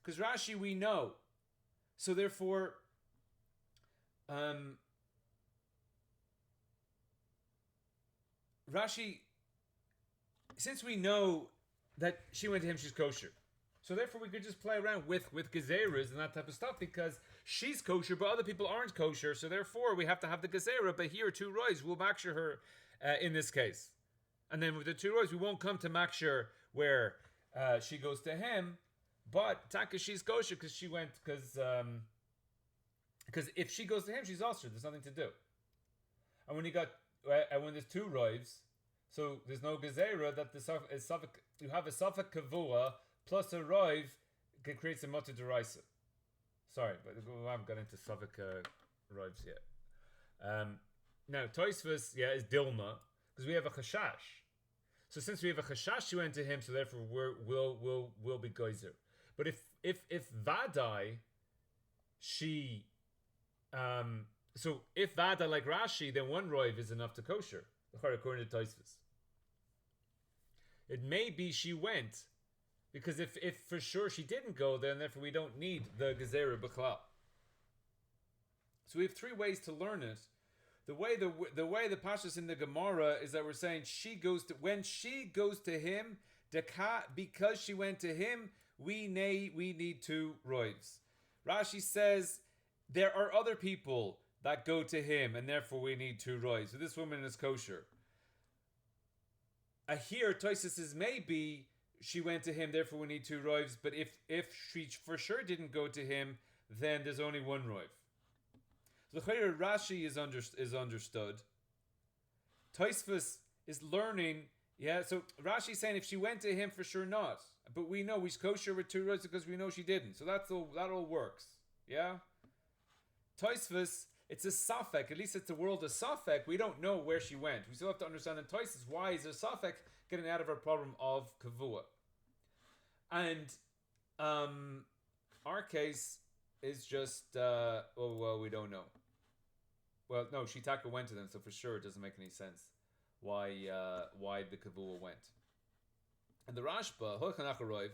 Because Rashi we know. So therefore, Rashi, since we know that she went to him, she's kosher. So therefore, we could just play around with gezeras and that type of stuff because she's kosher, but other people aren't kosher. So therefore, we have to have the gezerah. But here, 2 rois will makshir her in this case, and then with the 2 rois, we won't come to makshir where she goes to him. But taka, she's kosher because she went because if she goes to him, she's osher. There's nothing to do. And when when there's 2 roivs, so there's no gezerah that you have a safek kavua plus a roiv creates a mutter deraisa. Sorry, but we haven't got into safek roivs yet. Now Tosfos is dilma because we have a chashash. So since we have a chashash, she went to him. So therefore, we'll be geyser. But if vadai, she so if vadai like Rashi, then 1 roiv is enough to kosher according to Tosfos. It may be she went, because if for sure she didn't go, then therefore we don't need the gezerah b'chlal. So we have 3 ways to learn it. The way the pashas in the Gemara is that we're saying when she goes to him, because she went to him, we need 2 roivs. Rashi says there are other people that go to him, and therefore we need 2 roivs. So this woman is kosher. Here, Tosfos says maybe she went to him, therefore we need 2 roivs. But if she for sure didn't go to him, then there's only 1 roiv. So the Rashi is understood. Tosfos is learning. So Rashi is saying if she went to him, for sure not. But we know he's kosher with 2 roivs because we know she didn't. So that all works. Yeah. Tosfos, it's a safek. At least it's the world of safek. We don't know where she went. We still have to understand in Tosfos why is there safek getting out of our problem of kavua. And our case is just we don't know. Well, no, Shitaka went to them, so for sure it doesn't make any sense why the kavua went. And the Rashba, Holchanach Roiv,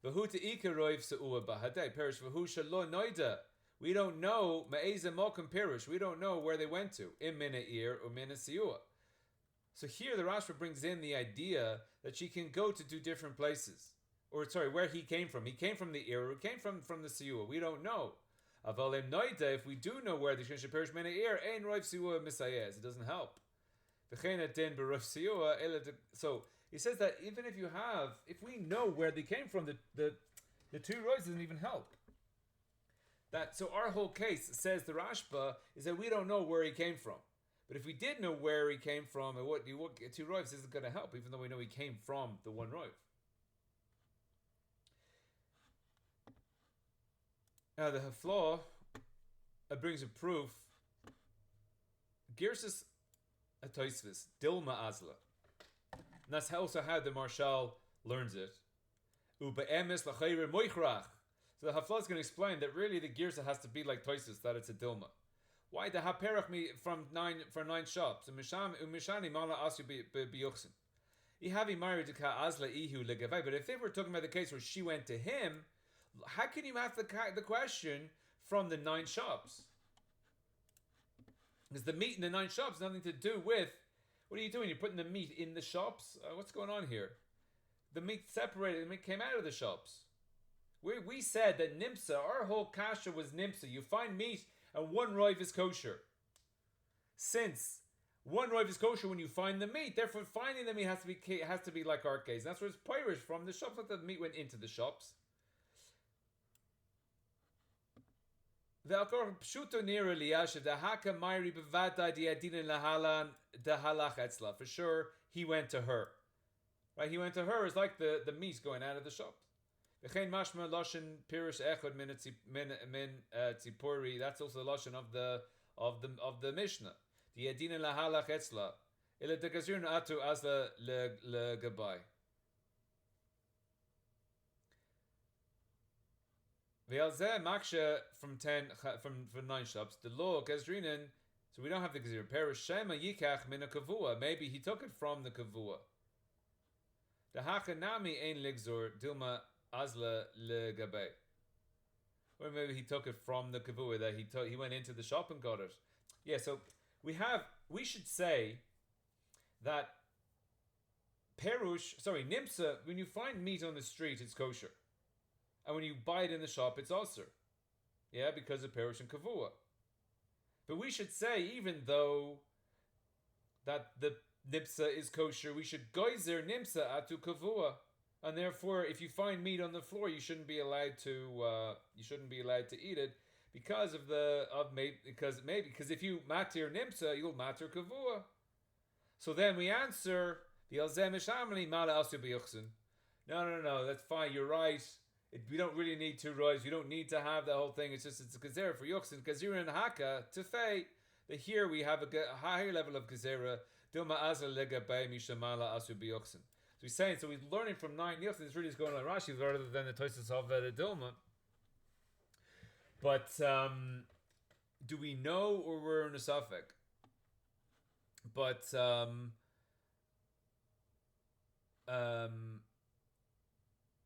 V'hu Te'ika Roiv Se'ua Bahadei, Perish V'hu Shalo Noida. We don't know, Ma'eza Mokum Perish, we don't know where they went to, Im Mina Ir or Mina Se'ua. So here the Rashba brings in the idea that she can go to 2 different places. Or where he came from. He came from the Ir, or came from the Se'ua. We don't know. Avalim Noida, if we do know where the Shensha Perish Mina Ir, Ein Roiv Se'ua Misayez. It doesn't help. So he says that even if we know where they came from, the 2 rois doesn't even help. So our whole case, says the Rashba, is that we don't know where he came from. But if we did know where he came from, and what 2 roivs isn't going to help, even though we know he came from the 1 roiv. Now the Haflaw brings a proof. Girsis Tosfos, Dilma Azla. And that's also how the Marshal learns it. Uba emes l'chayre moichrach. So the Haflaw is going to explain that really the Girsa has to be like Tosfos, that it's a Dilma. Why the haperach me for 9 shops? Umishani mala asu biyuchsin. Ihavi married to ka azla ihu legavai. But if they were talking about the case where she went to him, how can you ask the question from the 9 shops? Because the meat in the 9 shops has nothing to do with. What are you doing? You're putting the meat in the shops? What's going on here? The meat separated. The meat came out of the shops. We said that nimsa, our whole kasha was nimsa. You find meat and 1 roiv is kosher. Since 1 roiv is kosher when you find the meat, therefore finding the meat has to be like our case. That's where it's pirish from the shops. Not that the meat went into the shops. For sure, he went to her. Right? He went to her is like the meat going out of the shops. That's also the lashon of the Mishna. The adina lahalach etzla. Ila degazirun atu azla legabai. Ve'alzeh maksha from 9 shops. The law gazrinen. So we don't have the gazir. Perish shema yikach min a kavua. Maybe he took it from the kavua. The hachanami ein ligzor dilma azla legabai. or maybe he took it from the kavua that he went into the shop and got it. Yeah, so we should say that nimsa, when you find meat on the street, it's kosher. And when you buy it in the shop, it's also. Yeah, because of perush and kavua. But we should say, even though that the nimsa is kosher, we should geyser nimsa atu kavua. And therefore, if you find meat on the floor, you shouldn't be allowed to eat it because if you matir nimsa, you'll matir kavua. So then we answer the alzem shamli mala asu biyuchsin. No, that's fine. You're right. We don't really need 2 rows. You don't need to have the whole thing. It's a gezerah for yuchsin. Gezerah and haka to fei. That here we have a higher level of gezerah. Dilma azal lega bei mishamala asu biyuchsin. So he's saying, so he's learning from 9 yuchsin. It's really just going like Rashi rather than the Tosfos of the Dilma. But do we know, or we're in a suffix? But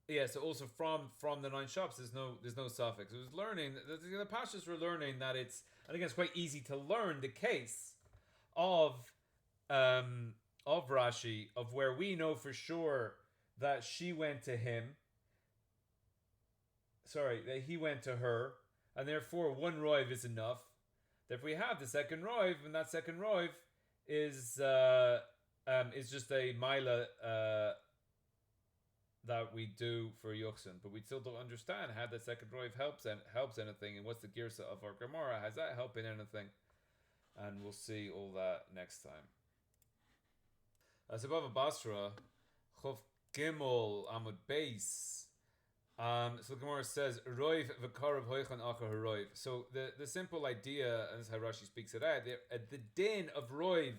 yeah. So also from the 9 shops, there's no suffix. It was learning the pastors were learning that it's, and again, it's quite easy to learn the case of Rashi, of where we know for sure that she went to him. Sorry, that he went to her, and therefore 1 roiv is enough. That if we have the second roiv, and that second roiv is just a mila that we do for Yochsin, but we still don't understand how the second roiv helps anything, and what's the girsa of our Gemara? Has that helped in anything? And we'll see all that next time. As above Basra, Chof Gimel Amud Beis. So the Gemara says, Roiv v'karav hoichan acha haroiv. So the simple idea, and this is how Rashi speaks it out, the din of roiv,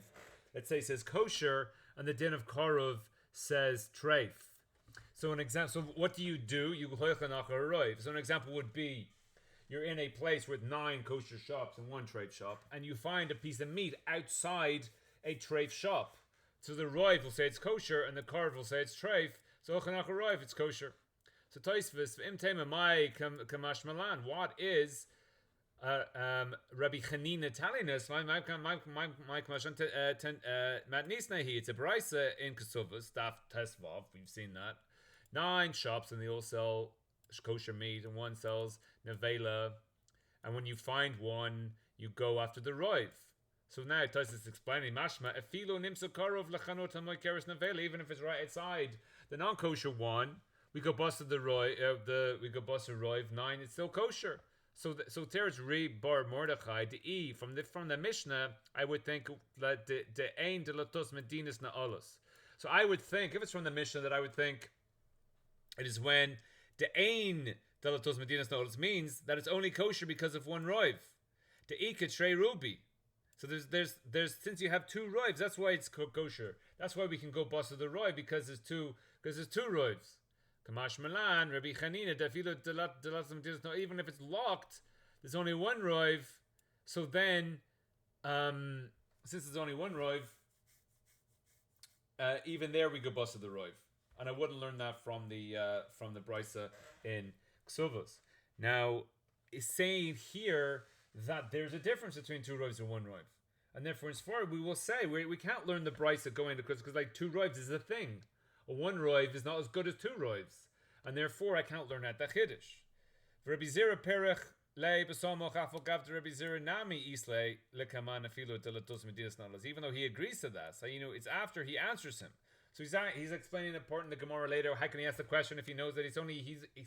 let's say, says kosher, and the din of karav says treif. So an example. So what do? You hoichan acha haroiv. So an example would be, you're in a place with 9 kosher shops and 1 treif shop, and you find a piece of meat outside a treif shop. So the roiv will say it's kosher, and the karav will say it's treif. So hoichan acha haroiv, it's kosher. So Tosfos im tema mai kamash malan. What is Rabbi Chanina telling us? My kamash matnisnahi. It's a brisa in Kosovus, Daf Tesvav. We've seen that 9 shops, and they all sell kosher meat, and 1 sells nevela. And when you find one, you go after the roiv. So now Tosfos is explaining mashma efilo nimsa karov lechanot hamoy keres nevela. Even if it's right outside the non-kosher one, we go busted the roiv 9. It's still kosher. So there's re bar Mordechai the from the Mishnah. I would think that the ein de latos medinas na'alos. So I would think, if it's from the Mishnah, that I would think it is when the ein de latos medinas na'alos means that it's only kosher because of 1 roiv. The iket shrei ruby. So there's since you have 2 roivs, that's why it's kosher. That's why we can go busted the roiv, because there's 2 roivs. Kamash Milan, Rabbi Chanina, even if it's locked, there's only 1 roiv. So then, since there's only 1 roiv, even there we go busted the roiv. And I wouldn't learn that from the brisa in Kosovos. Now, it's saying here that there's a difference between 2 roivs and 1 roiv. And therefore, as far we will say, we can't learn the brisa going to, because like 2 roivs is a thing. A 1 roiv is not as good as 2 roivs, and therefore I can't learn that the chiddush. Rabbi Zira perech lei besomo chafel gav to Rabbi Zira nami islay lekaman afilu delatos medidas nalas. Even though he agrees to that, so it's after he answers him. So he's explaining a part in the Gemara later. How can he ask the question if he knows that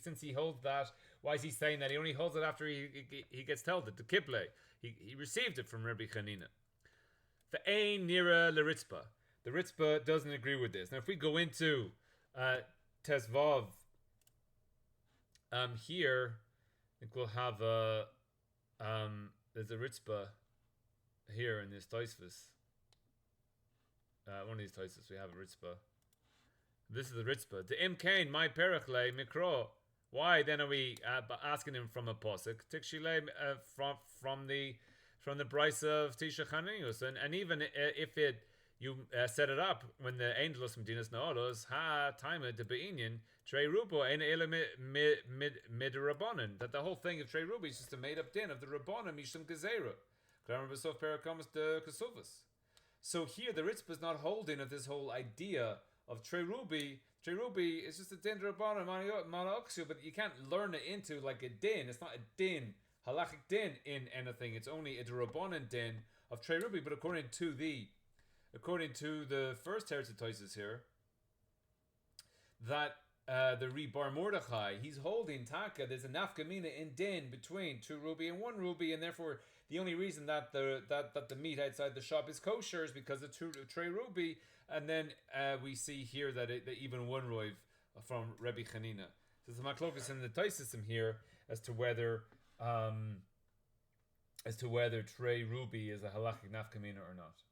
since he holds that? Why is he saying that? He only holds it after he gets told it. The kible he received it from Rabbi Chanina. The ein nira leritzpa. The Ritzpah doesn't agree with this. Now, if we go into Tesvav, here, I think we'll have there's a Ritzpah here in this Tosfos. One of these Tosfos, we have a Ritzpah. This is the Ritzpah. The Imkain, my perachle, mikro. Why then are we asking him from a posuk? Tikshile from the brisa of Tisha Chaniyus, and even if it you set it up when the angels from Dinas Naolos ha time de beinion Trey Rubo and mid Rabbanon, that the whole thing of Trey Rubi is just a made up din of the Rabbanon Mishum Gezerah. So here the Ritzpah is not holding of this whole idea of Trey Rubi. Trey Rubi is just a din Rabbanon Manaokshu, but you can't learn it into like a din. It's not a din, halachic din in anything. It's only a Rabbanon din of Trey Rubi. But according to the first Teretz here, that the Rebar Mordechai, he's holding Taka. There's a nafkamina in din between 2 ruby and 1 ruby, and therefore the only reason that the meat outside the shop is kosher is because of 2 Trey ruby. And then we see here that even 1 roiv from Rebbe Chanina. So there's a machlokas in the Taisism here as to whether Trey ruby is a halachic nafkamina or not.